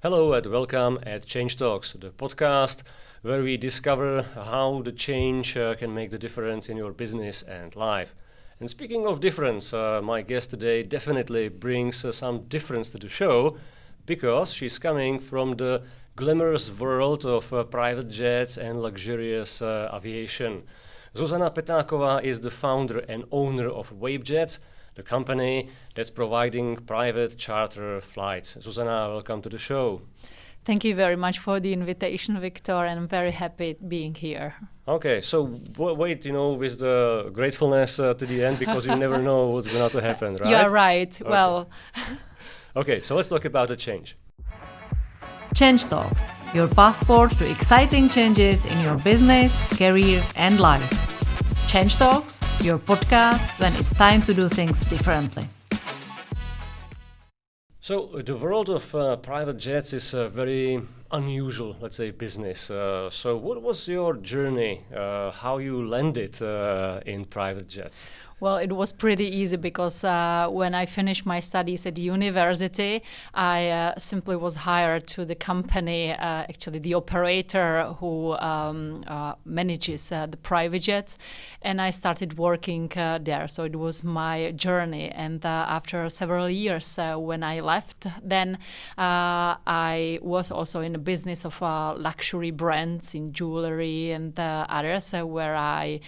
Hello and welcome at Change Talks, the podcast where we discover how the change can make the difference in your business and life. And speaking of difference, my guest today definitely brings some difference to the show because she's coming from the glamorous world of private jets and luxurious aviation. Zuzana Petáková is the founder and owner of WaveJets, the company that's providing private charter flights. Zuzana, welcome to the show. Thank you very much for the invitation, Victor, and I'm very happy being here. Okay, so wait, with the gratefulness to the end because you never know what's going to happen, right? You are right. Okay. Well. Okay, so let's talk about the change. Change Talks, your passport to exciting changes in your business, career, and life. Change Talks, your podcast when it's time to do things differently. So the world of private jets is a very unusual, let's say, business. So what was your journey, how you landed in private jets? Well, it was pretty easy because when I finished my studies at university, I simply was hired to the company, actually the operator who manages the private jets, and I started working there. So it was my journey. And after several years, when I left, then I was also in the business of luxury brands in jewelry and others, where I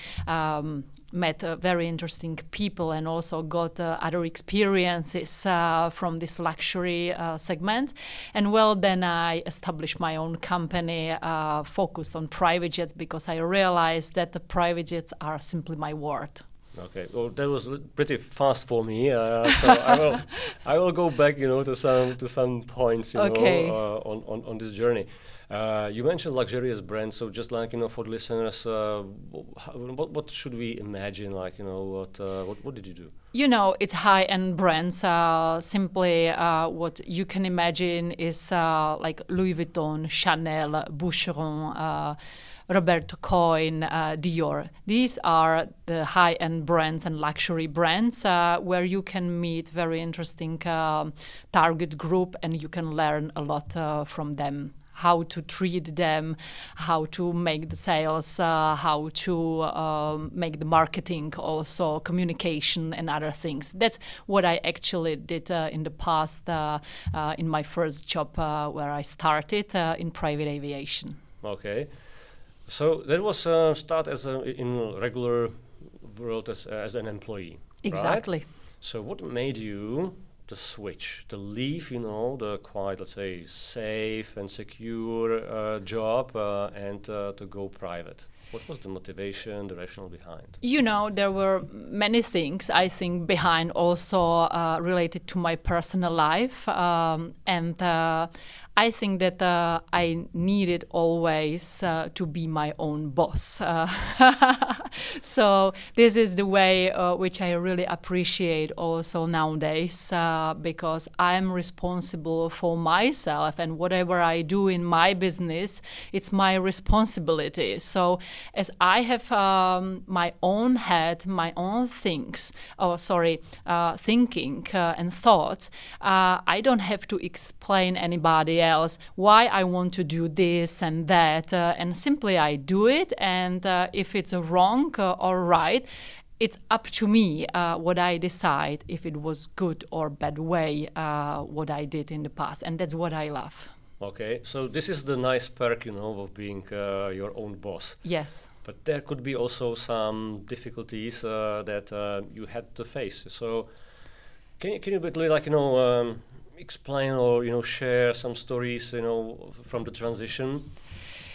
met very interesting people and also got other experiences from this luxury segment. And well, then I established my own company focused on private jets because I realized that the private jets are simply my world. Okay, well, that was pretty fast for me. So I will go back, to some points, Okay. On this journey. You mentioned luxurious brands, so just like for the listeners, what should we imagine? What did you do? It's high-end brands. Simply, what you can imagine is like Louis Vuitton, Chanel, Boucheron, Roberto Coin, Dior. These are the high-end brands and luxury brands where you can meet very interesting target group and you can learn a lot from them. How to treat them, how to make the sales, how to make the marketing, also communication and other things. That's what I actually did in the past in my first job where I started in private aviation. Okay. So that was start in regular world as an employee. Exactly. Right? So what made you to switch, to leave, the quite, let's say, safe and secure job and to go private? What was the motivation, the rationale behind? There were many things, I think, behind also related to my personal life. And I think that I needed always to be my own boss. So this is the way which I really appreciate also nowadays because I'm responsible for myself and whatever I do in my business, it's my responsibility. So as I have my own head, my own thinking and thoughts, I don't have to explain anybody else why I want to do this and that, and simply I do it, and if it's wrong or right, it's up to me what I decide, if it was good or bad way what I did in the past, and that's what I love. Okay, so this is the nice perk, of being your own boss. Yes. But there could be also some difficulties that you had to face. So can you bit explain or share some stories from the transition?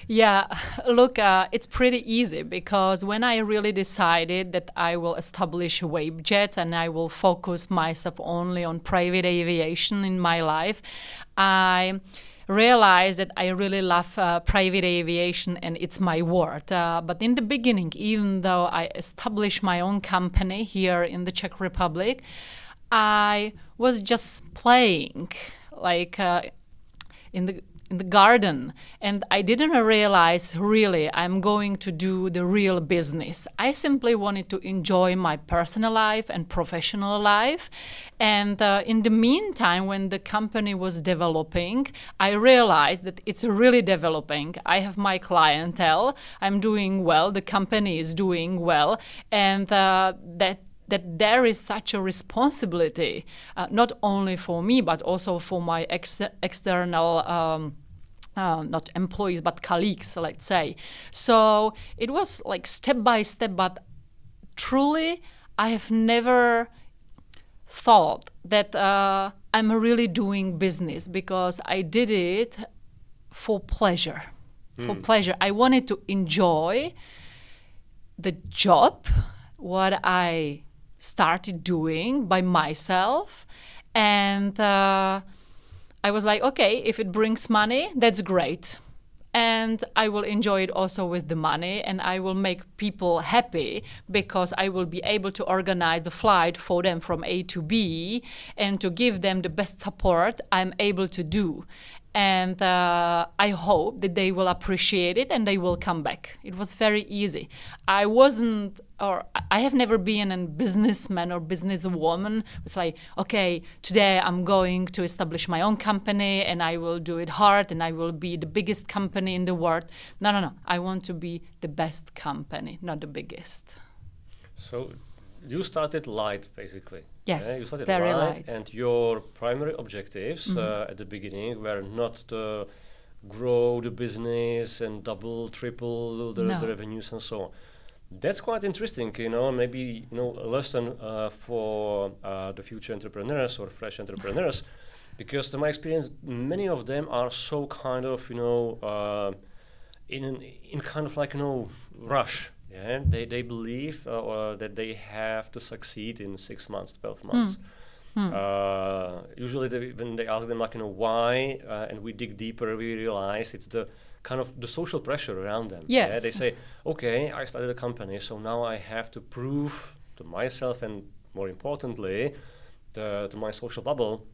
Yeah, look, it's pretty easy because when I really decided that I will establish WaveJets and I will focus myself only on private aviation in my life, I realized that I really love private aviation and it's my world. But in the beginning, even though I established my own company here in the Czech Republic, I was just playing like in in the garden, and I didn't realize really I'm going to do the real business. I simply wanted to enjoy my personal life and professional life. And in the meantime, when the company was developing, I realized that it's really developing. I have my clientele, I'm doing well, the company is doing well, and that there is such a responsibility, not only for me, but also for my external, not employees, but colleagues, let's say. So it was like step by step, but truly, I have never thought that I'm really doing business, because I did it for pleasure. For pleasure. I wanted to enjoy the job, what I started doing by myself, and I was like, okay, if it brings money, that's great, and I will enjoy it also with the money, and I will make people happy because I will be able to organize the flight for them from A to B and to give them the best support I'm able to do. And I hope that they will appreciate it and they will come back. It was very easy. I have never been a businessman or businesswoman. It's like, okay, today I'm going to establish my own company and I will do it hard and I will be the biggest company in the world. No. I want to be the best company, not the biggest. So you started light, basically. Yes, you started very light. And your primary objectives at the beginning were not to grow the business and double, triple the revenues and so on. That's quite interesting, maybe, a lesson for the future entrepreneurs or fresh entrepreneurs, because in my experience, many of them are so kind of, in kind of like, rush. Yeah, they believe that they have to succeed in 6 months, 12 months. Usually when they ask them, like, why, and we dig deeper, we realize it's the kind of the social pressure around them. Yes. Yeah? They say, okay, I started a company, so now I have to prove to myself and, more importantly, to my social bubble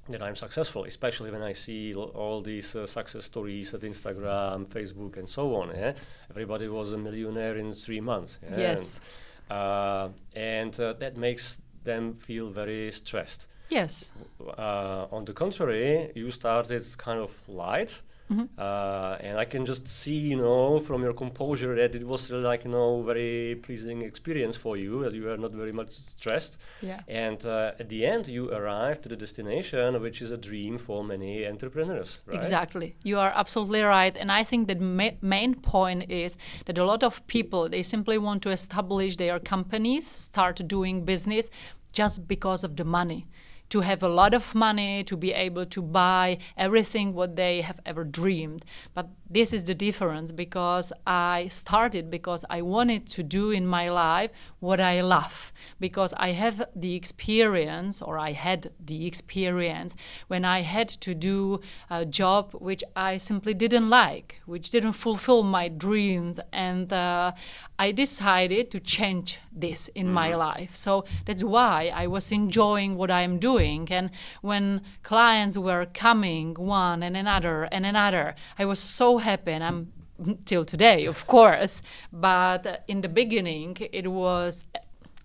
that I'm successful, especially when I see all these success stories at Instagram, Facebook, and so on. Yeah? Everybody was a millionaire in 3 months. Yeah? Yes. And that makes them feel very stressed. Yes. On the contrary, you started kind of light. And I can just see, from your composure that it was really like, very pleasing experience for you, that you were not very much stressed. Yeah. And at the end, you arrived to the destination, which is a dream for many entrepreneurs, right? Exactly. You are absolutely right. And I think the main point is that a lot of people, they simply want to establish their companies, start doing business just because of the money. To have a lot of money, to be able to buy everything what they have ever dreamed. But this is the difference, because I started because I wanted to do in my life what I love. Because I have the experience, or I had the experience, when I had to do a job which I simply didn't like, which didn't fulfill my dreams. And I decided to change this in my life. So that's why I was enjoying what I'm doing. And when clients were coming one and another, I was so happy, and I'm till today, of course. But in the beginning, it was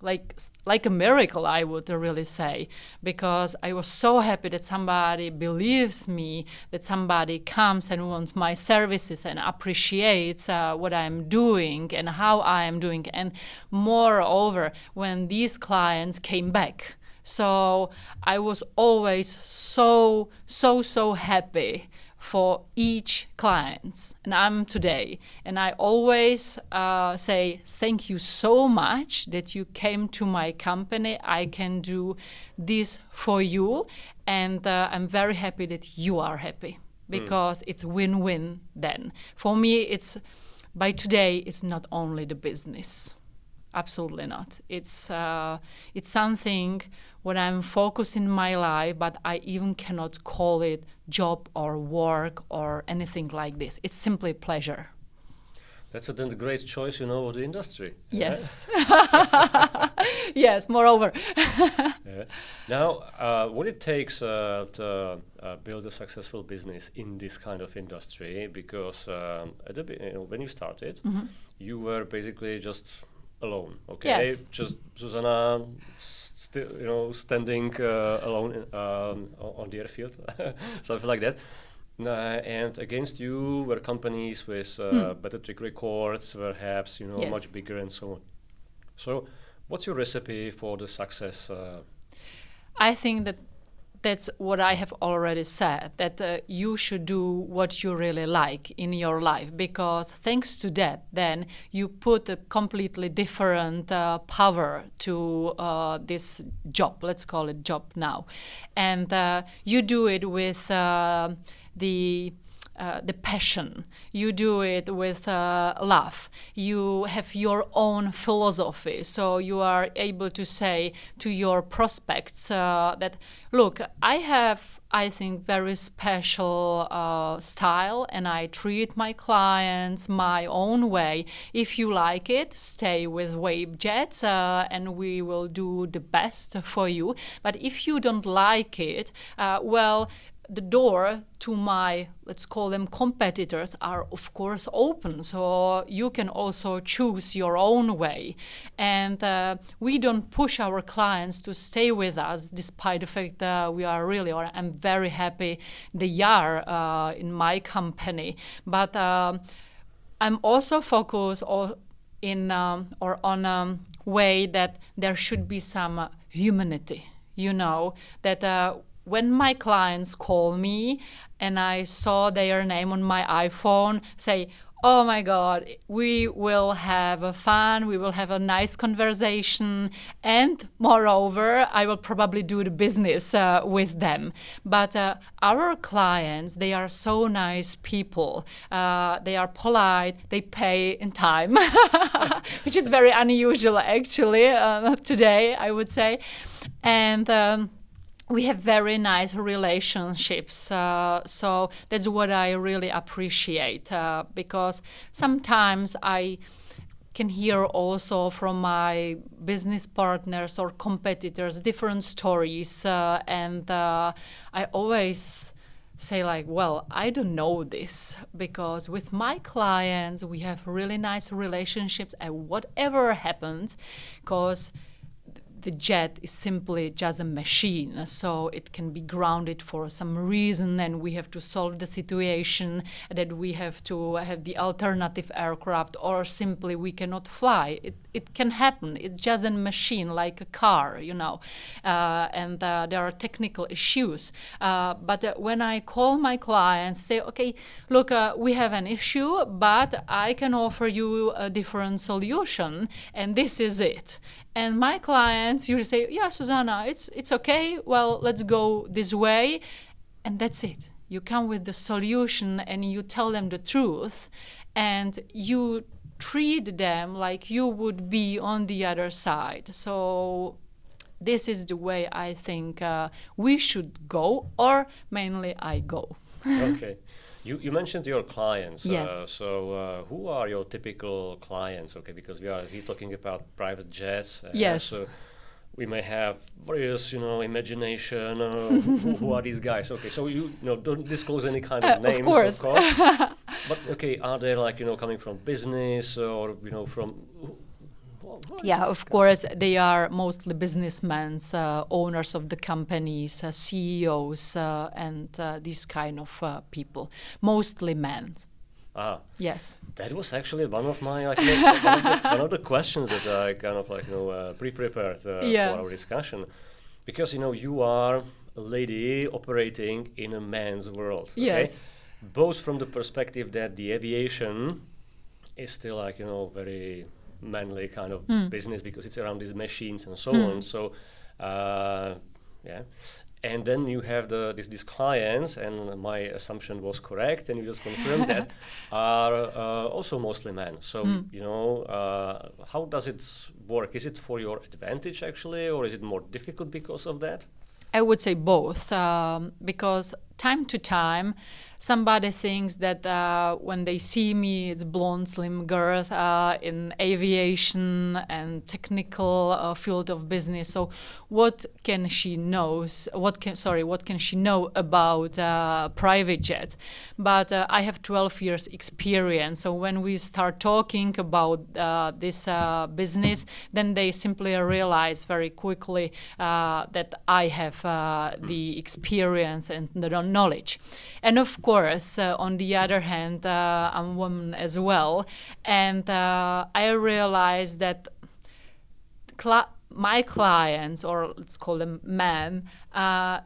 like a miracle, I would really say, because I was so happy that somebody believes me, that somebody comes and wants my services and appreciates what I'm doing and how I am doing. And moreover, when these clients came back, so I was always so happy for each client, and I'm today. And I always say, thank you so much that you came to my company. I can do this for you, and I'm very happy that you are happy, because it's win-win then. For me, it's by today, it's not only the business. Absolutely not. It's something what I'm focused in my life, but I even cannot call it job or work or anything like this. It's simply pleasure. That's then the great choice, of the industry. Yes. Yes, moreover. Yeah. Now, what it takes to build a successful business in this kind of industry, because when you started, you were basically just alone, okay? Yes. Just Zuzana, standing alone on the airfield, something like that. And against you were companies with better track records, perhaps, Yes. much bigger and so on. So, what's your recipe for the success? I think that's what I have already said, that you should do what you really like in your life, because thanks to that, then you put a completely different power to this job. Let's call it job now. And you do it with the passion. You do it with love. You have your own philosophy. So you are able to say to your prospects that, look, I have, I think, very special style, and I treat my clients my own way. If you like it, stay with Wavejets, and we will do the best for you. But if you don't like it, well, the door to my, let's call them competitors, are of course open. So you can also choose your own way. And we don't push our clients to stay with us, despite the fact that we are really, or I'm very happy they are in my company. But I'm also focused on a way that there should be some humanity, that when my clients call me and I saw their name on my iPhone, say, oh my God, we will have fun, we will have a nice conversation, and moreover, I will probably do the business with them. But our clients, they are so nice people. They are polite, they pay in time, which is very unusual actually today, I would say. And we have very nice relationships, so that's what I really appreciate, because sometimes I can hear also from my business partners or competitors different stories, and I always say like, well, I don't know this, because with my clients we have really nice relationships, and whatever happens, because the jet is simply just a machine, so it can be grounded for some reason, and we have to solve the situation, that we have to have the alternative aircraft, or simply we cannot fly. It can happen. It's just a machine, like a car, and there are technical issues. But when I call my clients, say, okay, look, we have an issue, but I can offer you a different solution, and this is it. And my clients usually say, yeah, Zuzana, it's okay. Well, let's go this way. And that's it. You come with the solution and you tell them the truth, and you treat them like you would be on the other side. So this is the way I think we should go, or mainly I go. Okay. You mentioned your clients. Yes. So who are your typical clients? Okay, because we are here talking about private jets. Yes. So we may have various, imagination. Who are these guys? Okay, so don't disclose any kind of names, of course. But okay, are they coming from business or from? Yeah, of course, they are mostly businessmen, owners of the companies, CEOs, and these kind of people, mostly men. Ah, yes. That was actually one of my one of the questions that I kind of pre-prepared for our discussion, because you are a lady operating in a man's world. Okay? Yes. Both from the perspective that the aviation is still very manly kind of business, because it's around these machines and so on. So, yeah. And then you have these clients, and my assumption was correct, and you just confirmed that, are also mostly men. So, how does it work? Is it for your advantage, actually, or is it more difficult because of that? I would say both, because time to time, somebody thinks that when they see me, it's blonde, slim girls in aviation and technical field of business. So what can she know? What can she know about private jets? But I have 12 years experience. So when we start talking about this business, then they simply realize very quickly that I have the experience and the knowledge. And of course, on the other hand, I'm a woman as well. And I realized that my clients, or let's call them men,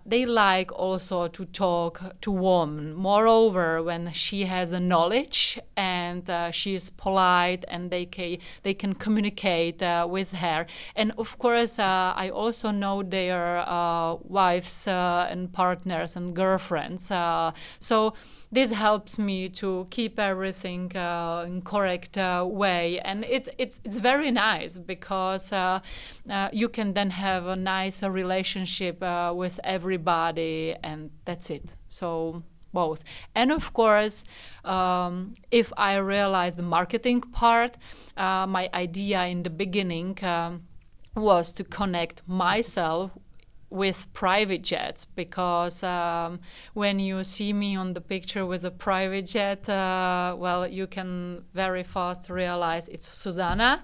they like also to talk to women. Moreover, when she has a knowledge and she is polite and they can communicate with her. And of course, I also know their wives and partners and girlfriends. So this helps me to keep everything in correct way, and it's very nice because you can then have a nice relationship with everybody, and that's it. So both. And of course, if I realize the marketing part, my idea in the beginning was to connect myself with private jets, because when you see me on the picture with a private jet, well, you can very fast realize it's Susanna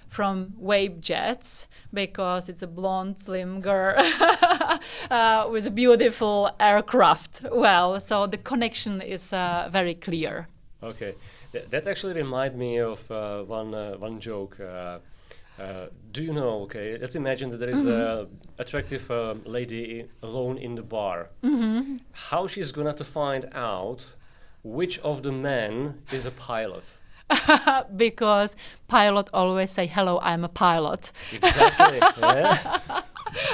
from Wave Jets, because it's a blonde, slim girl with a beautiful aircraft. Well, so the connection is very clear. Okay, that actually reminds me of one joke. Do you know, okay, let's imagine that there is an attractive lady alone in the bar. How she's going to find out which of the men is a pilot? Because pilot always say, hello, I'm a pilot. Exactly. Yeah.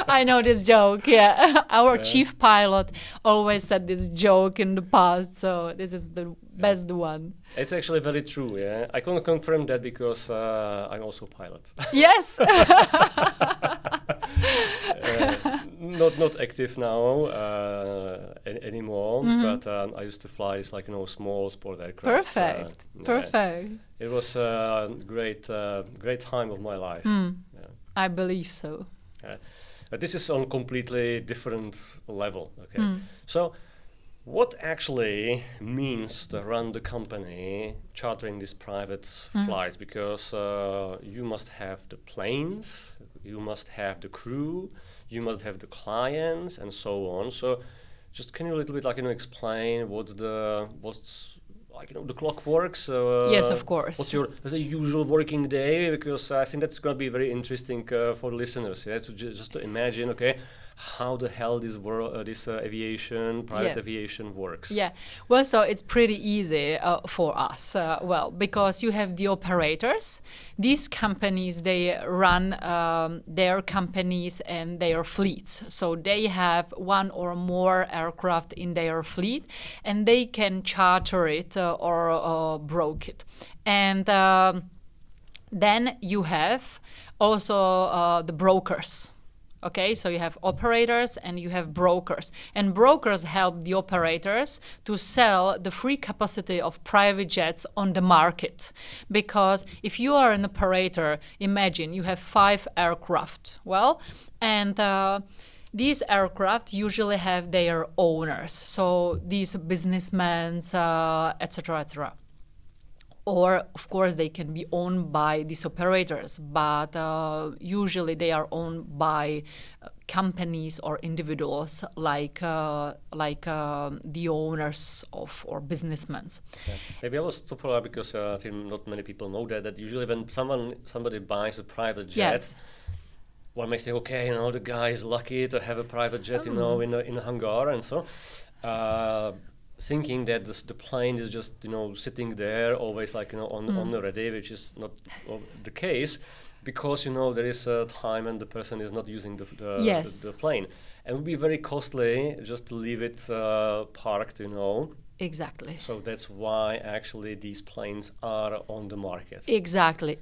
I know this joke, yeah. Our chief pilot always said this joke in the past, so this is the best one. It's actually very true, yeah. I can confirm that because I'm also a pilot. Yes. Not active now anymore, but I used to fly this small sport aircraft. Perfect. It was a great time of my life. Yeah. I believe so. But this is on completely different level. Okay, so what actually means to run the company, chartering these private flights? Because you must have the planes, you must have the crew, you must have the clients, and so on. So, just can you a little bit explain what's the clock works? Yes, of course. What's your usual working day? Because I think that's going to be very interesting for the listeners. Yeah, so just to imagine, okay, how the hell this aviation, private aviation works. Yeah, well, so it's pretty easy for us. Because you have the operators. These companies, they run their companies and their fleets. So they have one or more aircraft in their fleet, and they can charter it or broker it. And then you have also the brokers. Okay, so you have operators and you have brokers. And brokers help the operators to sell the free capacity of private jets on the market. Because if you are an operator, imagine you have 5 aircraft. Well, and these aircraft usually have their owners. So these businessmen, etc., etc. Or, of course, they can be owned by these operators, but usually they are owned by companies or individuals like the owners of or businessmen. Yeah. Maybe I will stop for that because I think not many people know that usually when somebody buys a private jet, one may say, okay, the guy is lucky to have a private jet, in a hangar and so. Thinking that the plane is just sitting there always on the ready, which is not the case, because there is a time when the person is not using the plane, and it would be very costly just to leave it parked Exactly. So that's why actually these planes are on the market. Exactly.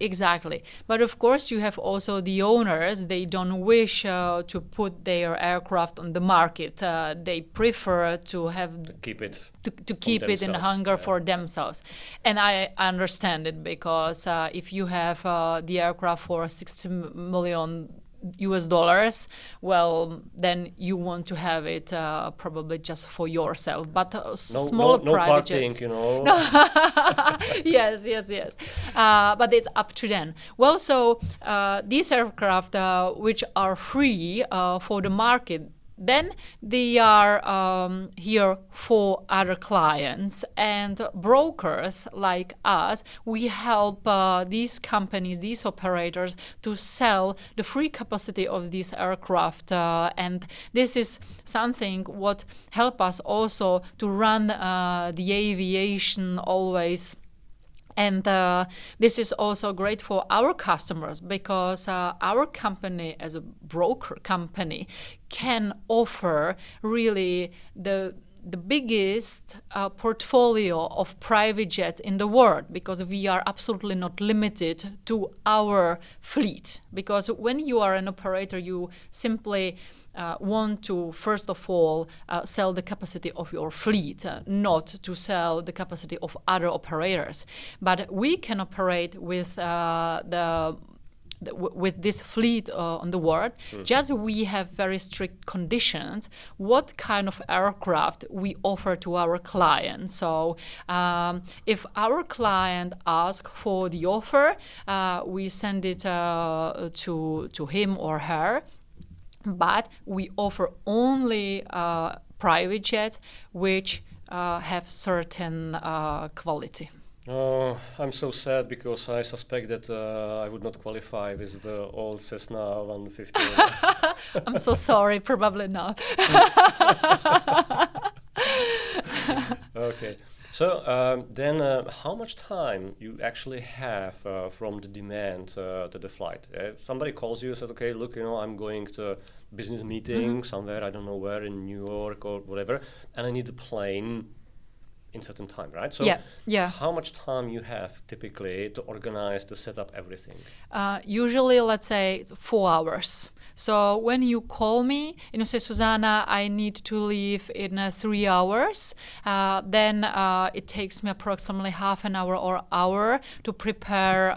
But of course, you have also the owners. They don't wish to put their aircraft on the market. They prefer to have To keep it. to keep it in themselves, hunger yeah. for themselves. And I understand it, because if you have the aircraft for $60 million, well, then you want to have it probably just for yourself. But smaller no private partying, jets. you know. Yes. But it's up to them. Well, so these aircraft, which are free for the market, then they are here for other clients, and brokers like us, we help these companies, these operators, to sell the free capacity of these aircraft, and this is something what help us also to run the aviation always. And this is also great for our customers, because our company, as a broker company, can offer really the biggest portfolio of private jets in the world, because we are absolutely not limited to our fleet. Because when you are an operator, you simply want to, first of all, sell the capacity of your fleet, not to sell the capacity of other operators. But we can operate with with this fleet on the world. Just we have very strict conditions what kind of aircraft we offer to our client. So if our client asks for the offer, we send it to him or her. But we offer only private jets which have certain quality. Oh, I'm so sad, because I suspect that I would not qualify with the old Cessna 150. I'm so sorry, probably not. Okay. So then how much time you actually have from the demand to the flight? Somebody calls you and says, okay, look, I'm going to a business meeting somewhere, I don't know where, in New York or whatever, and I need a plane in certain time, right? So yeah. how much time you have typically to organize, to set up everything? Usually, let's say it's 4 hours. So when you call me and you say, Susanna, I need to leave in 3 hours, then it takes me approximately half an hour or hour to prepare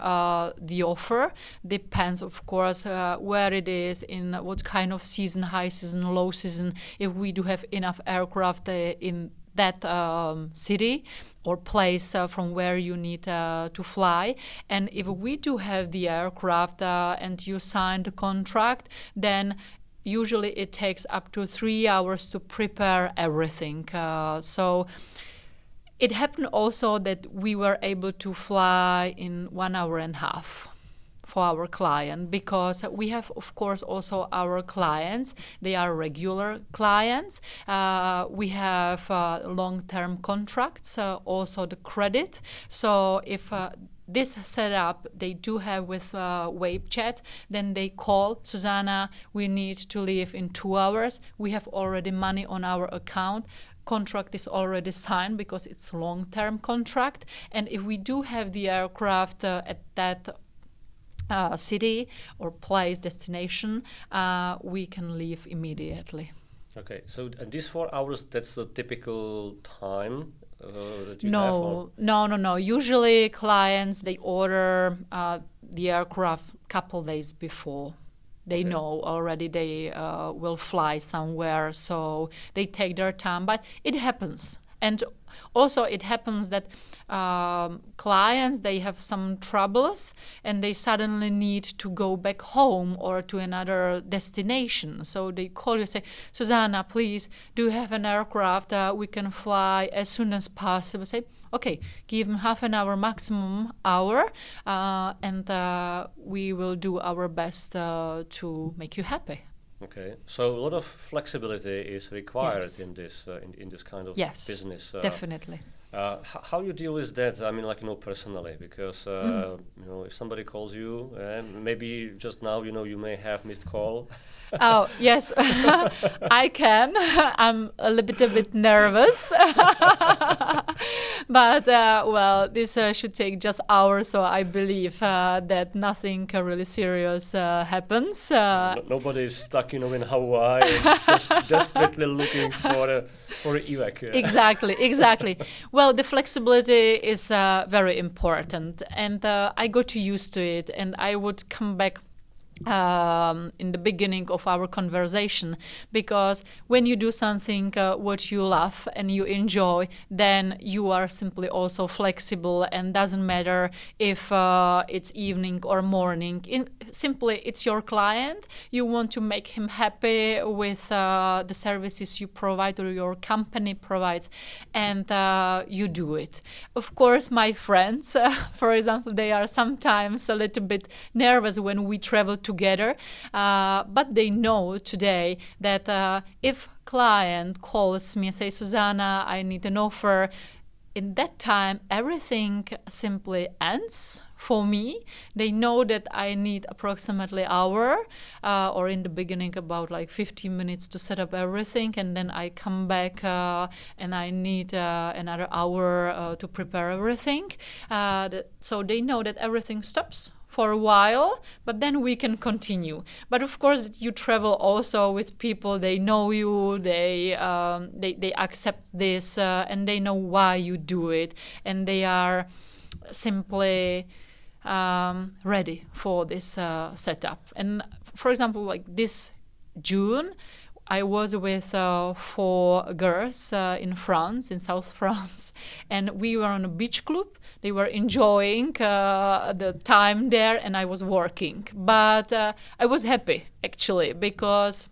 the offer. Depends, of course, where it is, in what kind of season, high season, low season, if we do have enough aircraft in that city or place from where you need to fly. And if we do have the aircraft and you sign the contract, then usually it takes up to 3 hours to prepare everything. So it happened also that we were able to fly in 1 hour and a half for our client, because we have, of course, also our clients. They are regular clients. We have long-term contracts, also the credit. So if this setup they do have with Wavejets, then they call, Susanna, we need to leave in 2 hours. We have already money on our account. Contract is already signed because it's long-term contract. And if we do have the aircraft at that city or place, destination, we can leave immediately. Okay, so these 4 hours, that's the typical time that you have? Or? No. Usually clients, they order the aircraft couple days before. They know already they will fly somewhere, so they take their time, but it happens. And also it happens that clients, they have some troubles and they suddenly need to go back home or to another destination. So they call you and say, Susanna, please, do you have an aircraft we can fly as soon as possible? Say, okay, give them half an hour, maximum hour, and we will do our best to make you happy. Okay, so a lot of flexibility is required in this in this kind of business. Definitely. How you deal with that? I mean, personally, because if somebody calls you, maybe just now, you may have missed call. Oh, yes, I can. I'm a little bit nervous. But, well, this should take just hours, so I believe that nothing really serious happens. Nobody's stuck, in Hawaii, desperately looking for evac. Exactly. Well, the flexibility is very important, and I got used to it, and I would come back in the beginning of our conversation, because when you do something what you love and you enjoy, then you are simply also flexible, and doesn't matter if it's evening or morning. Simply, it's your client. You want to make him happy with the services you provide or your company provides, and you do it. Of course, my friends, for example, they are sometimes a little bit nervous when we travel together, but they know today that if client calls me and say, Susanna, I need an offer, in that time everything simply ends for me. They know that I need approximately hour, or in the beginning about like 15 minutes to set up everything, and then I come back and I need another hour to prepare everything. So they know that everything stops for a while, but then we can continue. But of course, you travel also with people. They know you. They accept this, and they know why you do it, and they are simply ready for this setup. And for example, like this June, I was with 4 girls in France, in South France, and we were on a beach club. They were enjoying the time there, and I was working. But I was happy, actually, because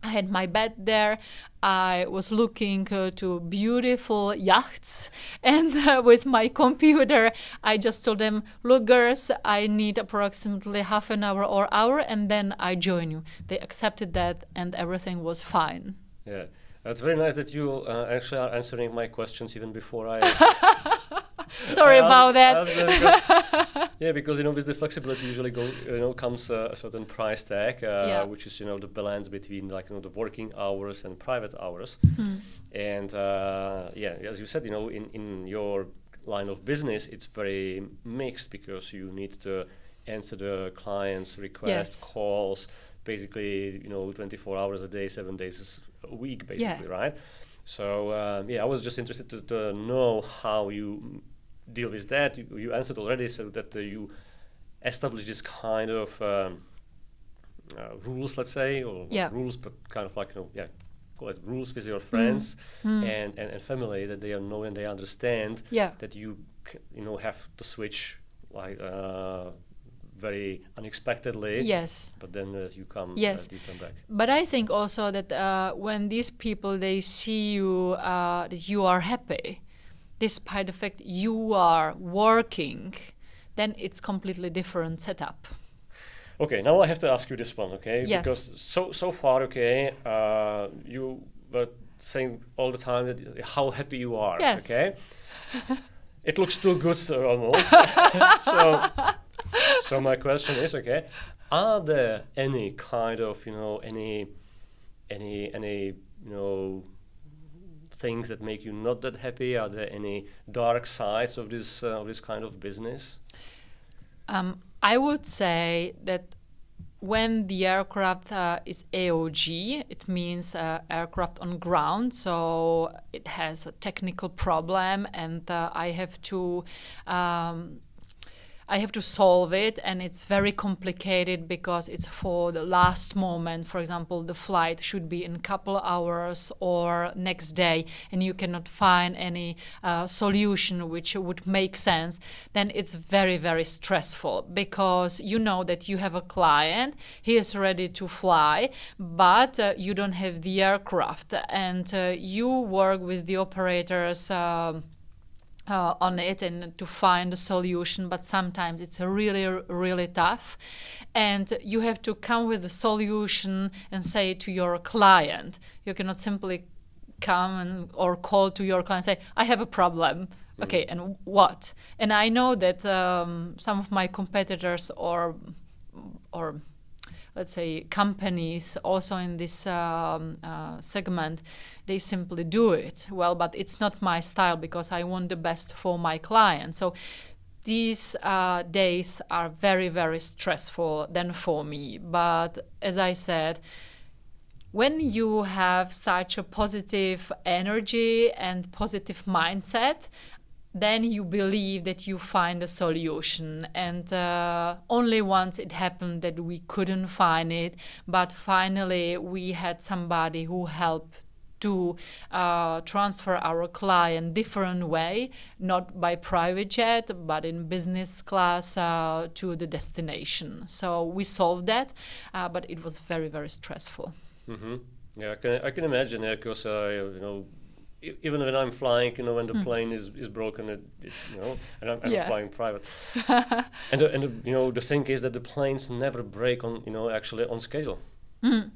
I had my bed there. I was looking to beautiful yachts, and with my computer, I just told them, look, girls, I need approximately half an hour or hour, and then I join you. They accepted that, and everything was fine. Yeah, it's very nice that you actually are answering my questions even before I... Sorry about that. Because with the flexibility usually comes a certain price tag, which is the balance between the working hours and private hours. And as you said, in your line of business, it's very mixed, because you need to answer the client's requests, calls, basically 24 hours a day, 7 days a week, basically, right? So I was just interested to know how you deal with that. You answered already, so that you establish this kind of rules, let's say, or rules, but kind of like call it rules with your friends and family, that they know and they understand that you have to switch like very unexpectly. Yes. But then you come back. But I think also that when these people, they see you that you are happy, despite the fact you are working, then it's completely different setup. Okay, now I have to ask you this one, okay? Yes. Because so far, okay, you were saying all the time that how happy you are, okay? It looks too good, almost. So my question is, okay, are there any kind of any things that make you not that happy? Are there any dark sides of this kind of business? I would say that when the aircraft is AOG, it means aircraft on ground, so it has a technical problem, and I have to solve it, and it's very complicated because it's for the last moment. For example, the flight should be in a couple hours or next day, and you cannot find any solution which would make sense. Then it's very, very stressful, because you know that you have a client, he is ready to fly, but you don't have the aircraft, and you work with the operators on it and to find a solution, but sometimes it's really, really tough, and you have to come with a solution and say to your client. You cannot simply come or call to your client and say, I have a problem. Okay, and what? And I know that some of my competitors or let's say, companies also in this segment, they simply do it well, but it's not my style because I want the best for my client. So these days are very, very stressful then for me. But as I said, when you have such a positive energy and positive mindset, then you believe that you find a solution. And only once it happened that we couldn't find it, but finally we had somebody who helped to transfer our client different way, not by private jet, but in business class to the destination. So we solved that, but it was very, very stressful. Mm-hmm. Yeah, I can imagine, because even when I'm flying, when the plane is broken, and I'm flying private, and the thing is that the planes never break on actually on schedule.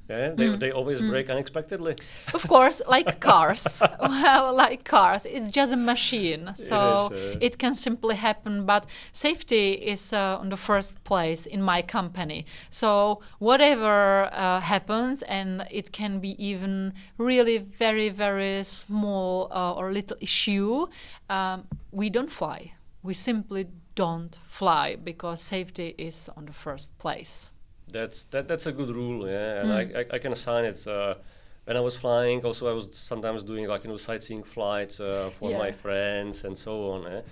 Yeah, they always break unexpectedly. Of course, like cars. Well, like cars, it's just a machine, so it can simply happen. But safety is on the first place in my company. So whatever happens, and it can be even really very, very small or little issue, we don't fly. We simply don't fly because safety is on the first place. That's a good rule, yeah, and I can assign it. When I was flying, also I was sometimes doing sightseeing flights for my friends and so on.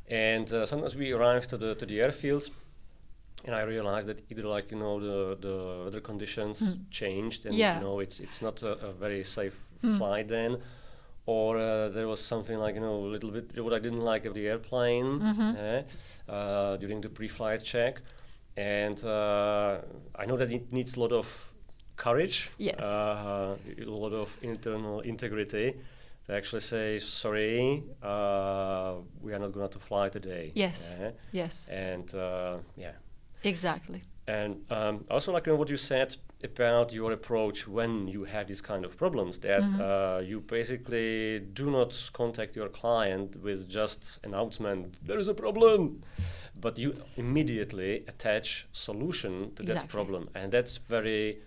And sometimes we arrived to the airfield, and I realized that either the weather conditions changed, and it's not a very safe flight then, or there was something a little bit what I didn't like of the airplane during the pre-flight check. And I know that it needs a lot of courage, a lot of internal integrity to actually say, sorry, we are not going to fly today. Yes, yes. And Exactly. And also what you said about your approach when you have these kind of problems, that you basically do not contact your client with just announcement, there is a problem, but you immediately attach solution to that problem, and that's very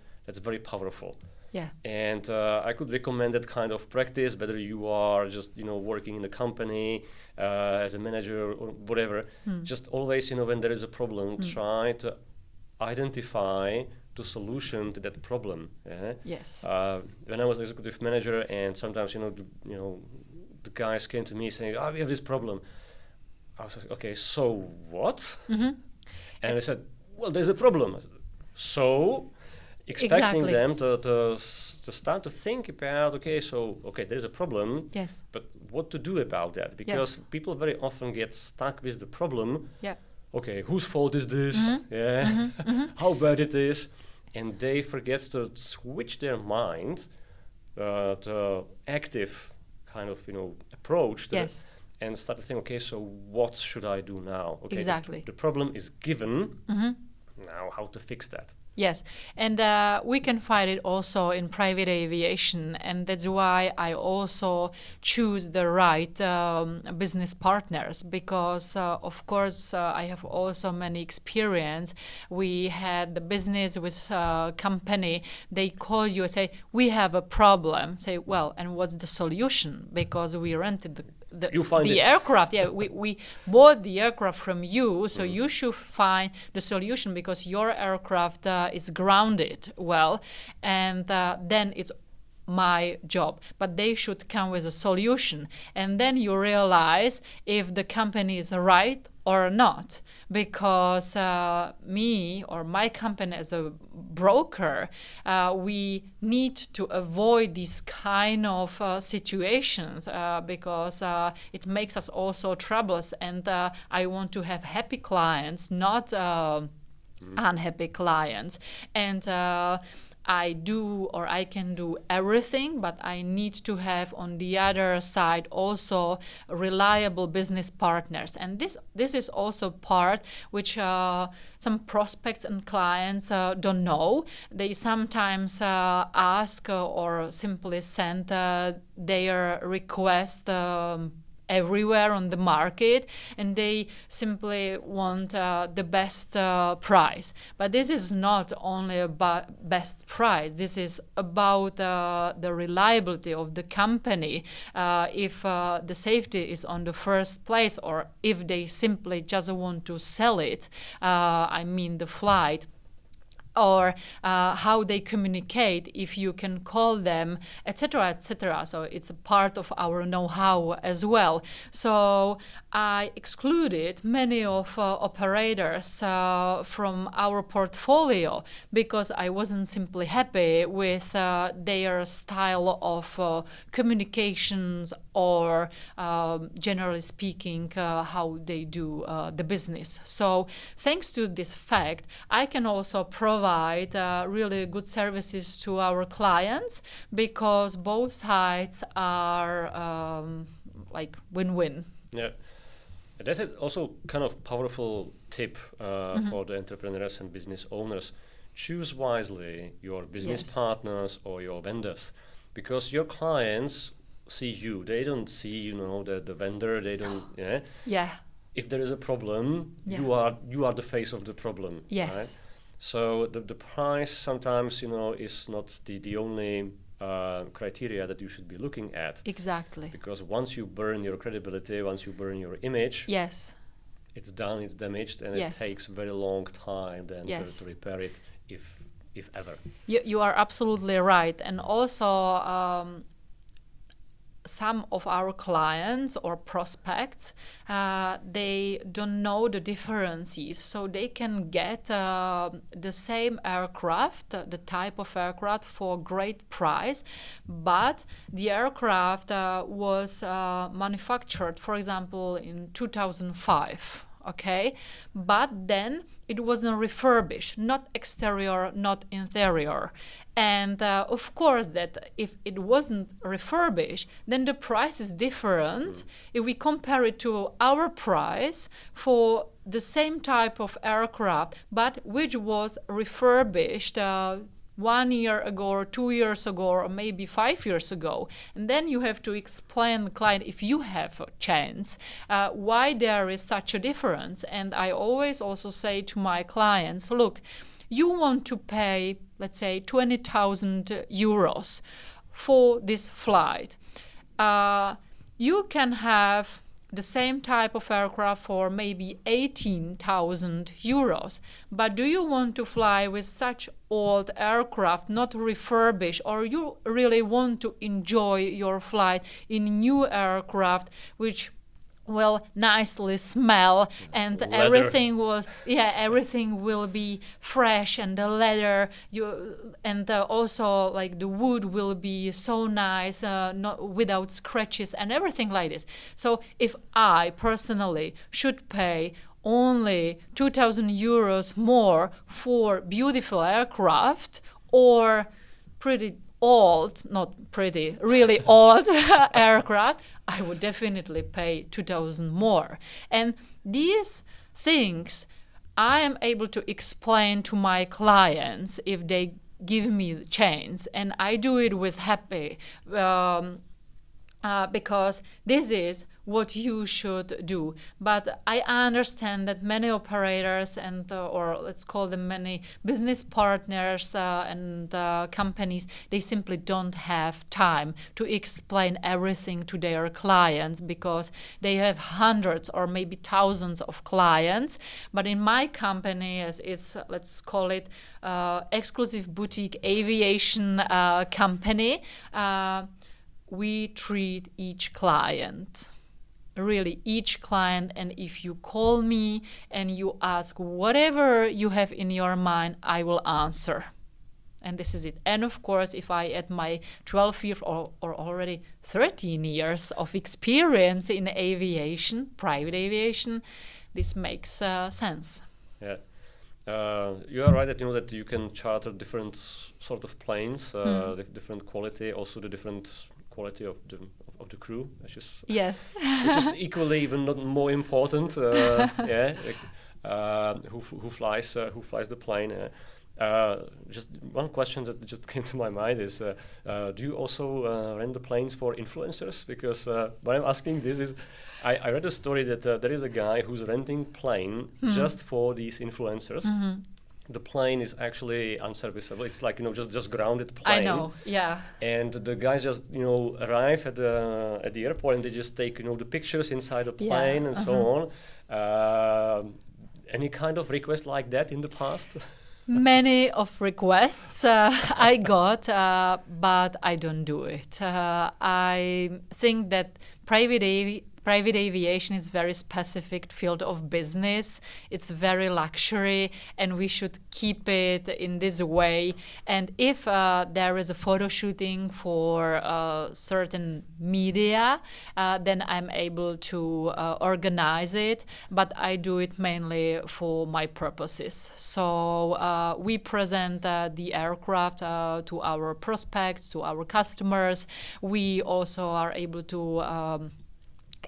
powerful. Yeah. And I could recommend that kind of practice, whether you are just working in a company as a manager or whatever. Just always when there is a problem, try to identify the solution to that problem. Yes. When I was executive manager, and sometimes the guys came to me saying, we have this problem. I was like, okay, so what? And they said, well, there's a problem. So expecting them to start to think about, there's a problem, but what to do about that? Because people very often get stuck with the problem. Yeah. Okay, whose fault is this? How bad it is? And they forget to switch their mind to active kind of approach to and start to think, okay, so what should I do now? Okay, exactly. The problem is given. Now, how to fix that? Yes, and we can find it also in private aviation, and that's why I also choose the right business partners, because of course I have also many experience. We had the business with a company, they call you and say, we have a problem. Say, well, and what's the solution? Because we rented the aircraft. Yeah, we bought the aircraft from you, so you should find the solution because your aircraft is grounded well, and then it's my job. But they should come with a solution, and then you realize if the company is right or not, because me or my company as a broker, we need to avoid these kind of situations because it makes us also troubles, and I want to have happy clients, not unhappy clients. And I can do everything, but I need to have on the other side also reliable business partners. And this is also part which some prospects and clients don't know. They sometimes ask or simply send their request everywhere on the market, and they simply want the best price. But this is not only about best price. This is about the reliability of the company. If the safety is on the first place, or if they simply just want to sell it, I mean the flight, or how they communicate, if you can call them, etc., etc. So it's a part of our know-how as well. So I excluded many of operators from our portfolio because I wasn't simply happy with their style of communications, or generally speaking, how they do the business. So thanks to this fact, I can also provide really good services to our clients, because both sides are like win-win. Yeah. That's also kind of powerful tip for the entrepreneurs and business owners. Choose wisely your business partners or your vendors, because your clients see you. They don't see, the vendor. They don't. Yeah. If there is a problem, you are the face of the problem. Yes. Right? So the price sometimes, is not the only criteria that you should be looking at. Exactly. Because once you burn your credibility, once you burn your image, yes, it's done, it's damaged, and it takes a very long time then to repair it, if ever. You are absolutely right. And also some of our clients or prospects, they don't know the differences, so they can get the same aircraft, the type of aircraft, for great price, but the aircraft was manufactured, for example, in 2005. Okay, but then it wasn't refurbished, not exterior, not interior. And of course that if it wasn't refurbished, then the price is different if we compare it to our price for the same type of aircraft, but which was refurbished 1 year ago, or 2 years ago, or maybe 5 years ago. And then you have to explain the client, if you have a chance, why there is such a difference. And I always also say to my clients, look, you want to pay, let's say, 20,000 euros for this flight. You can have the same type of aircraft for maybe 18,000 euros. But do you want to fly with such old aircraft, not refurbished, or you really want to enjoy your flight in new aircraft, which will nicely smell, and leather. everything will be fresh, and the leather also like the wood will be so nice, not without scratches and everything like this. So if I personally should pay only 2,000 euros more for beautiful aircraft, or pretty old, not pretty, really old aircraft, I would definitely pay 2,000 more. And these things I am able to explain to my clients if they give me the chance, and I do it with happy, because this is what you should do. But I understand that many operators and or let's call them many business partners and companies, they simply don't have time to explain everything to their clients, because they have hundreds or maybe thousands of clients. But in my company, as it's, let's call it exclusive boutique aviation company, we treat each client, really each client. And if you call me and you ask whatever you have in your mind, I will answer. And this is it. And of course, if I add my 12 years or already 13 years of experience in aviation, private aviation, this makes sense. Yeah. You are right that that you can charter different sort of planes, different quality, also the different quality of the crew, which is equally, even not more important. Who flies the plane? Just one question that just came to my mind is, do you also rent the planes for influencers? Because why I'm asking this is, I read a story that there is a guy who's renting plane just for these influencers. The plane is actually unserviceable. It's like, just grounded plane. I know, yeah. And the guys just, arrive at the airport and they just take, the pictures inside the plane and so on. Any kind of request like that in the past? Many of requests I got, but I don't do it. I think that private aviation is very specific field of business. It's very luxury, and we should keep it in this way. And if there is a photo shooting for certain media, then I'm able to organize it, but I do it mainly for my purposes. So we present the aircraft to our prospects, to our customers. We also are able to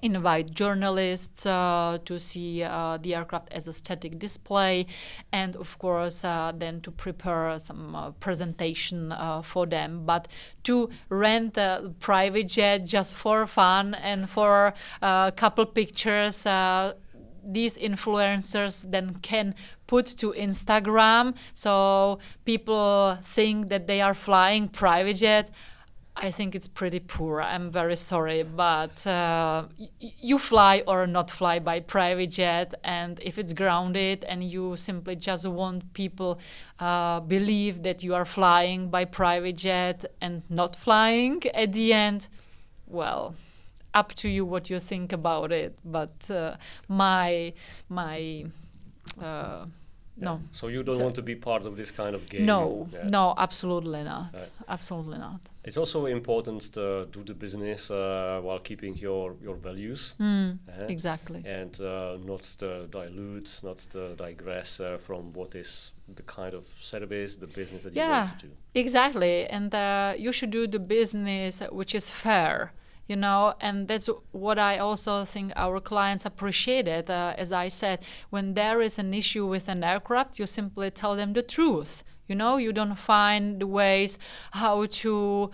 invite journalists to see the aircraft as a static display, and of course then to prepare some presentation for them. But to rent a private jet just for fun and for a couple pictures, these influencers then can put to Instagram, so people think that they are flying private jets. I think it's pretty poor. I'm very sorry, but you fly or not fly by private jet, and if it's grounded and you simply just want people believe that you are flying by private jet and not flying at the end, well, up to you what you think about it. But no. So you don't want to be part of this kind of game? No, no, absolutely not. Absolutely not. It's also important to do the business while keeping your values. Exactly. And not to dilute, not to digress from what is the kind of service, the business that you want to do. Exactly. And you should do the business which is fair. And that's what I also think our clients appreciated. As I said, when there is an issue with an aircraft, you simply tell them the truth. You don't find ways how to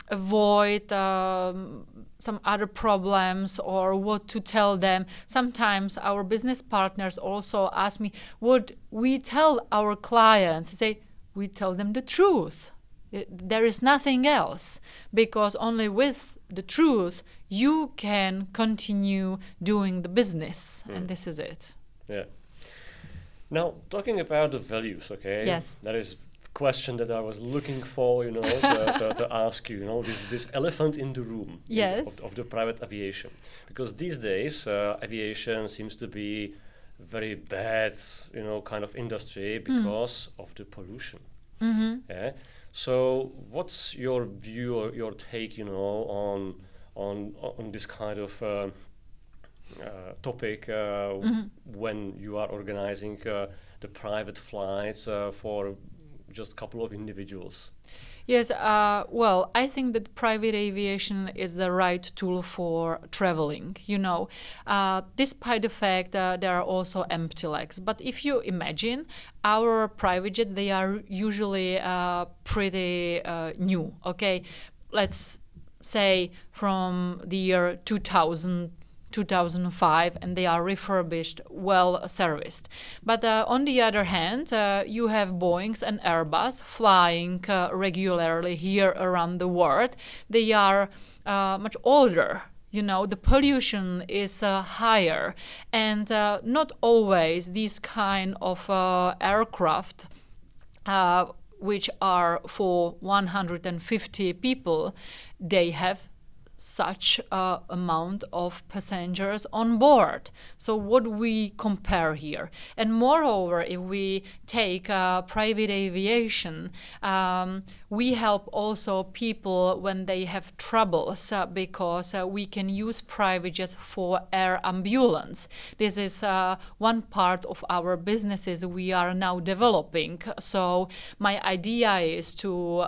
avoid some other problems or what to tell them. Sometimes our business partners also ask me, what we tell our clients? They say, we tell them the truth. There is nothing else, because only with the truth you can continue doing the business, and this is it. Yeah. Now, talking about the values, okay? Yes. That is a question that I was looking for, to ask you, this elephant in the room. Yes. Of the private aviation. Because these days, aviation seems to be very bad, kind of industry because of the pollution. Yeah. So, what's your view or your take, on this kind of topic when you are organizing the private flights for just a couple of individuals? Yes, well, I think that private aviation is the right tool for traveling. Despite the fact there are also empty legs. But if you imagine, our private jets, they are usually pretty new, okay? Let's say from the year 2005, and they are refurbished, well serviced. But on the other hand, you have Boeings and Airbus flying regularly here around the world. They are much older. The pollution is higher, and not always these kind of aircraft which are for 150 people, they have such amount of passengers on board. So what we compare here? And moreover, if we take private aviation, we help also people when they have troubles because we can use private jets for air ambulance. This is one part of our businesses we are now developing. So my idea is to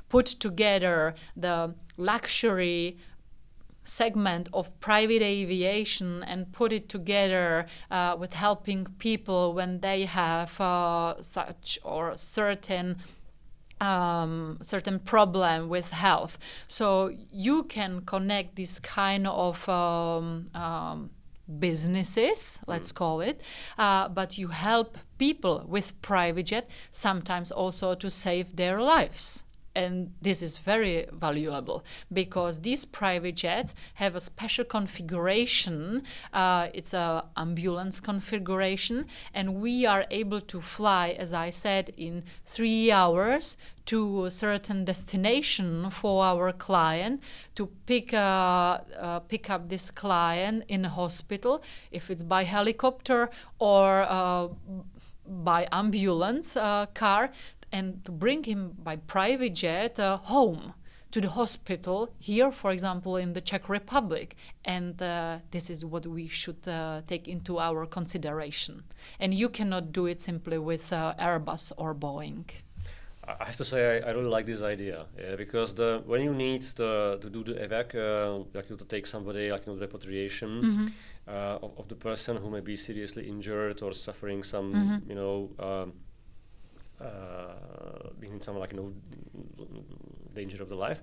put together the luxury segment of private aviation and put it together with helping people when they have such or certain problem with health. So you can connect this kind of businesses, let's call it, but you help people with private jet sometimes also to save their lives. And this is very valuable because these private jets have a special configuration. It's an ambulance configuration, and we are able to fly, as I said, in 3 hours to a certain destination for our client to pick up this client in a hospital, if it's by helicopter or by ambulance car, and to bring him by private jet home to the hospital here, for example, in the Czech Republic. And this is what we should take into our consideration. And you cannot do it simply with Airbus or Boeing. I have to say I really like this idea because when you need to do the evac, like to take somebody, like the repatriation of the person who may be seriously injured or suffering some, in some danger of the life.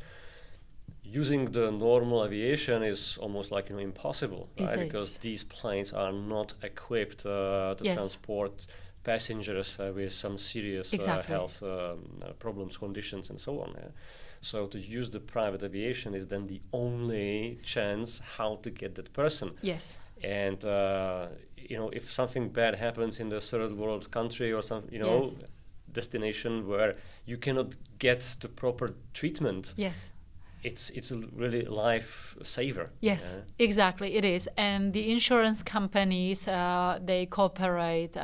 Using the normal aviation is almost like impossible, right? Because these planes are not equipped to transport passengers with some serious health problems, conditions, and so on. So to use the private aviation is then the only chance how to get that person. Yes. And if something bad happens in the third world country or some destination where you cannot get the proper treatment, it's a really life saver. Yes, exactly, it is. And the insurance companies, they cooperate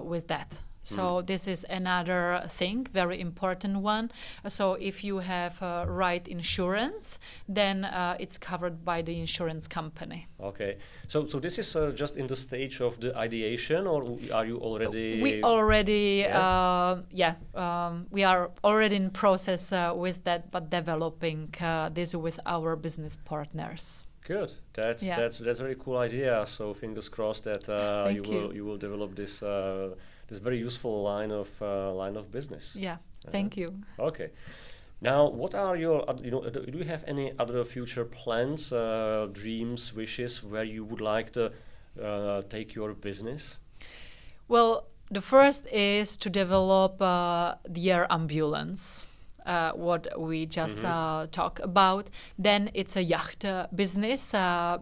with that. So this is another thing, very important one. So if you have right insurance, then it's covered by the insurance company. Okay. So this is just in the stage of the ideation, or are you already? We already, we are already in process with that, but developing this with our business partners. Good. That's a very cool idea. So fingers crossed that you will develop this. This very useful line of business. Yeah, thank you. Okay. Now, what are your, do you have any other future plans, dreams, wishes where you would like to take your business? Well, the first is to develop the air ambulance. What we just talked about. Then it's a yacht business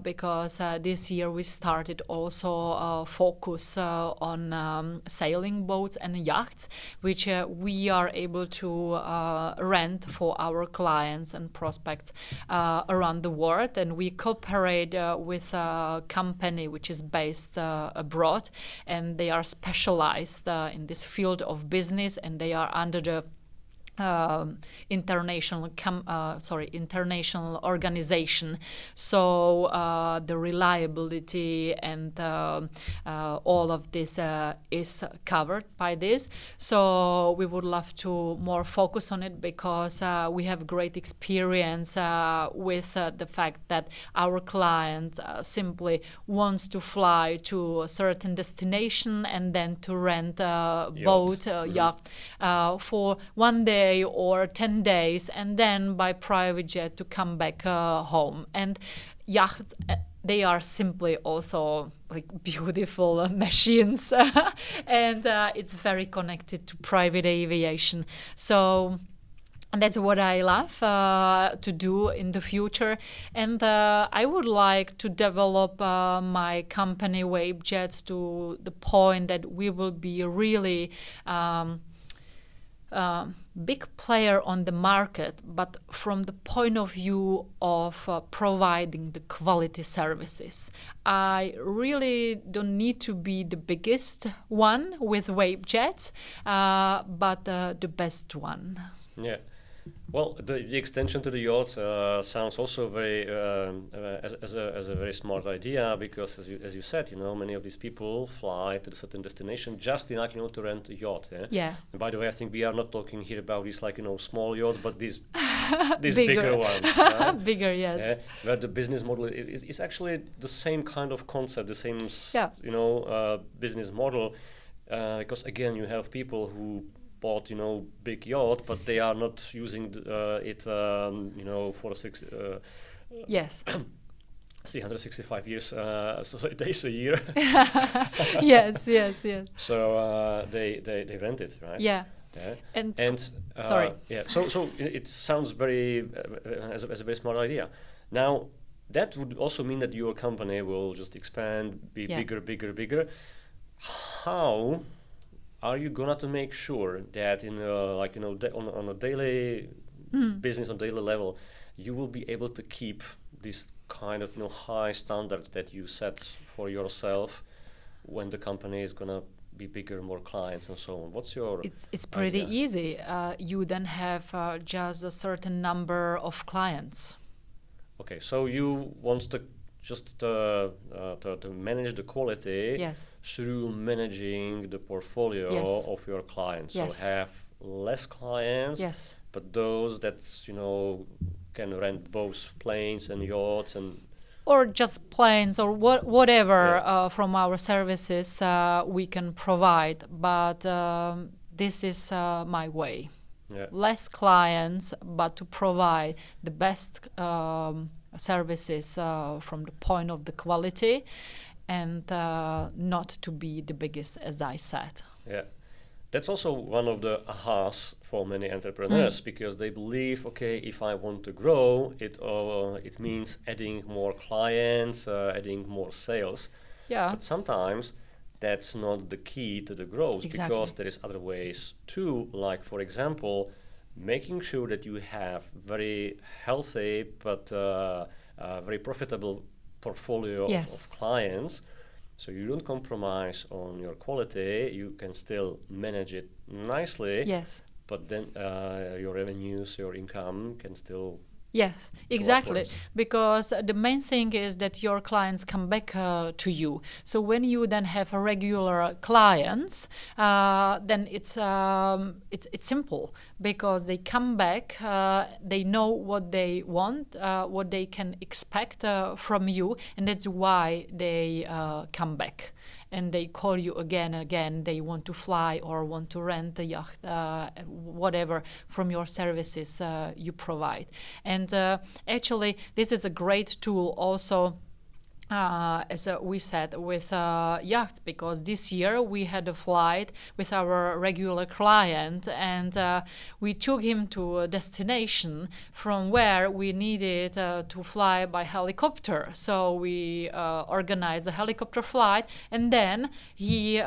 because this year we started also focus on sailing boats and yachts, which we are able to rent for our clients and prospects around the world. And we cooperate with a company which is based abroad, and they are specialized in this field of business, and they are under the international organization. So the reliability and all of this is covered by this. So we would love to more focus on it because we have great experience with the fact that our client simply wants to fly to a certain destination and then to rent a boat, yacht for 1 day or 10 days, and then by private jet to come back home. And yachts, they are simply also like beautiful machines, and it's very connected to private aviation. So that's what I love to do in the future. And I would like to develop my company WaveJets to the point that we will be really big player on the market, but from the point of view of providing the quality services. I really don't need to be the biggest one with WaveJets, but the best one. Yeah. Well, the extension to the yacht sounds also very as a very smart idea, because as you said, many of these people fly to a certain destination just enough to rent a yacht. Yeah. And by the way, I think we are not talking here about these small yachts, but these Bigger. bigger ones. Right? Bigger, yes. Where the business model is actually the same kind of concept, the same business model, because again you have people who bought big yacht, but they are not using it for 365 years days a year. Yes. So they rent it, right? Yeah. And sorry. Yeah. So it sounds very as a very smart idea. Now that would also mean that your company will just expand, be bigger. How are you gonna to make sure that on a daily business, on daily level, you will be able to keep this kind of high standards that you set for yourself when the company is gonna be bigger, more clients and so on? What's your It's pretty idea? easy. You then have just a certain number of clients. Okay, so you want to just to manage the quality Yes. through managing the portfolio Yes. of your clients. Yes. So have less clients, Yes. but those that can rent both planes and yachts and Or just planes or whatever from our services we can provide. But this is my way. yeah. Less clients, but to provide the best services from the point of the quality, and not to be the biggest, as I said. Yeah, that's also one of the ahas for many entrepreneurs, because they believe, okay, if I want to grow, it means adding more clients, adding more sales. Yeah. But sometimes that's not the key to the growth, Exactly. because there is other ways too, like for example, making sure that you have very healthy but very profitable portfolio Yes. of clients. So you don't compromise on your quality, you can still manage it nicely, Yes. but then your revenues, your income can still Yes, exactly. upwards. Because the main thing is that your clients come back to you. So when you then have a regular clients, then it's simple, because they come back, they know what they want, what they can expect from you, and that's why they come back. And they call you again and again. They want to fly or want to rent a yacht, whatever, from your services you provide. And actually, this is a great tool also, as we said, with yachts, because this year we had a flight with our regular client, and we took him to a destination from where we needed to fly by helicopter. So we organized the helicopter flight, and then he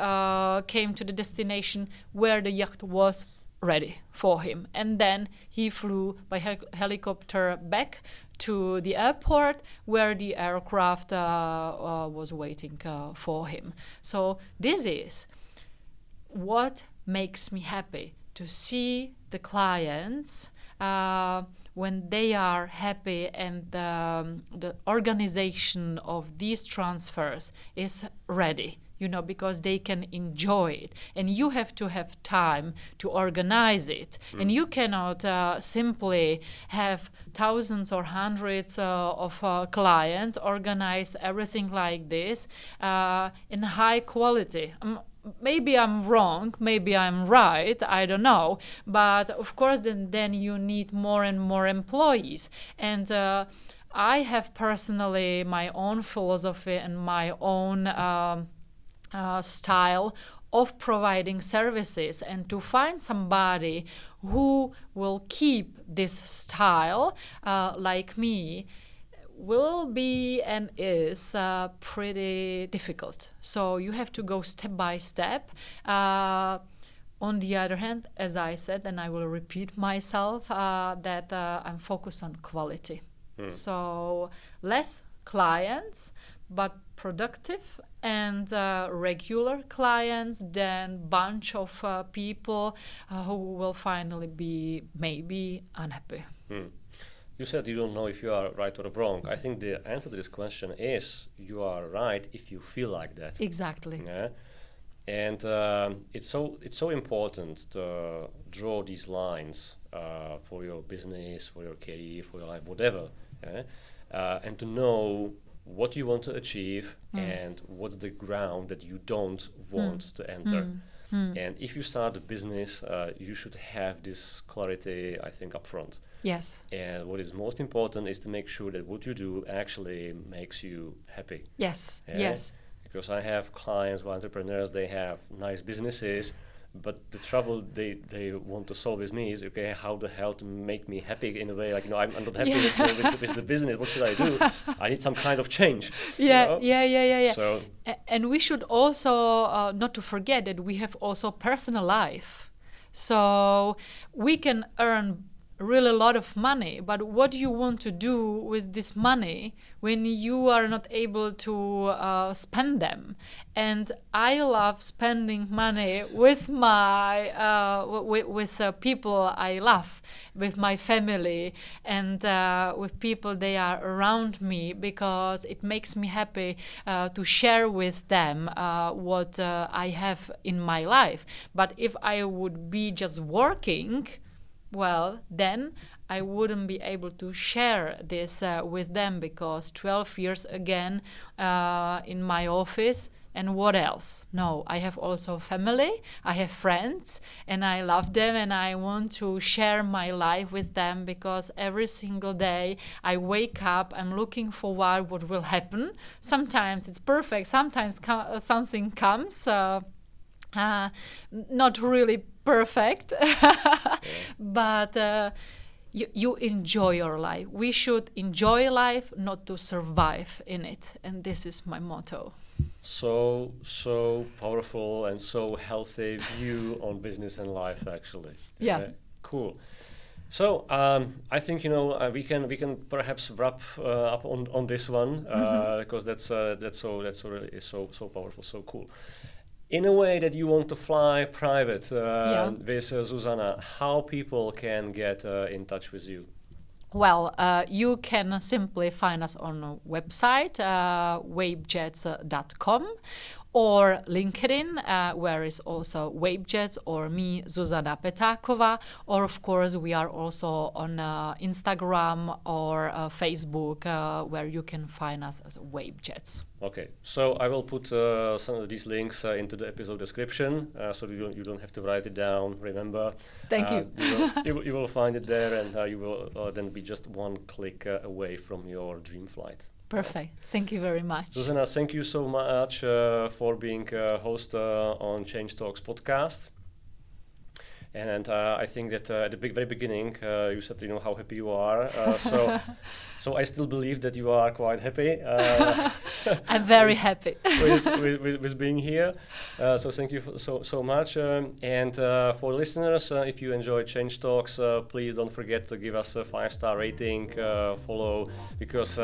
came to the destination where the yacht was ready for him, and then he flew by helicopter back to the airport where the aircraft was waiting for him. So this is what makes me happy, to see the clients when they are happy, and the organization of these transfers is ready, because they can enjoy it. And you have to have time to organize it. And you cannot simply have thousands or hundreds of clients, organize everything like this in high quality. Maybe I'm wrong, maybe I'm right, I don't know. But of course, then you need more and more employees. And I have personally my own philosophy and my own style of providing services, and to find somebody who will keep this style like me will be and is pretty difficult. So you have to go step by step. On the other hand, as I said, and I will repeat myself, that I'm focused on quality. So less clients, but productive and regular clients than bunch of people who will finally be maybe unhappy. You said you don't know if you are right or wrong. I think the answer to this question is you are right if you feel like that. Exactly. Yeah? And it's so important to draw these lines for your business, for your career, for your life, whatever, yeah? And to know what you want to achieve and what's the ground that you don't want to enter. And if you start a business, you should have this clarity, I think, up front. Yes. And what is most important is to make sure that what you do actually makes you happy. Yes. Yeah? Yes. Because I have clients who are entrepreneurs, they have nice businesses, but the trouble they want to solve with me is, okay, how the hell to make me happy in a way, like, I'm not happy with the business, what should I do? I need some kind of change. Yeah. So, And we should also not to forget that we have also personal life. So we can earn really a lot of money, but what do you want to do with this money when you are not able to spend them? And I love spending money with my with people I love, with my family, and with people they are around me, because it makes me happy to share with them what I have in my life. But if I would be just working, well, then I wouldn't be able to share this with them, because 12 years again in my office, and what else? No, I have also family, I have friends, and I love them, and I want to share my life with them, because every single day I wake up, I'm looking forward what will happen. Sometimes it's perfect, sometimes something comes, not really perfect, but you enjoy your life. We should enjoy life, not to survive in it, and this is my motto. So powerful and so healthy view on business and life, actually. Yeah. Cool. So I think we can perhaps wrap up on this one because that's really so powerful, so cool. In a way that you want to fly private with Zuzana, how people can get in touch with you? Well, you can simply find us on a website, wavejets.com, or LinkedIn, where is also Wavejets, or me, Zuzana Petáková, or of course we are also on Instagram or Facebook, where you can find us as Wavejets. Okay, so I will put some of these links into the episode description, so you don't have to write it down. Remember, thank you. You will find it there, and you will then be just one click away from your dream flight. Perfect. Thank you very much. Zuzana, thank you so much for being a host on Change Talks podcast. And I think that at the very beginning, you said how happy you are. So I still believe that you are quite happy. I'm very happy with being here. So thank you so much. And for listeners, if you enjoy Change Talks, please don't forget to give us a 5-star rating, follow, because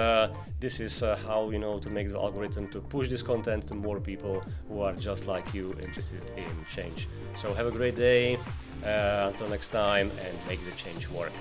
this is how to make the algorithm to push this content to more people who are just like you, interested in change. So have a great day. Until next time, and make the change work.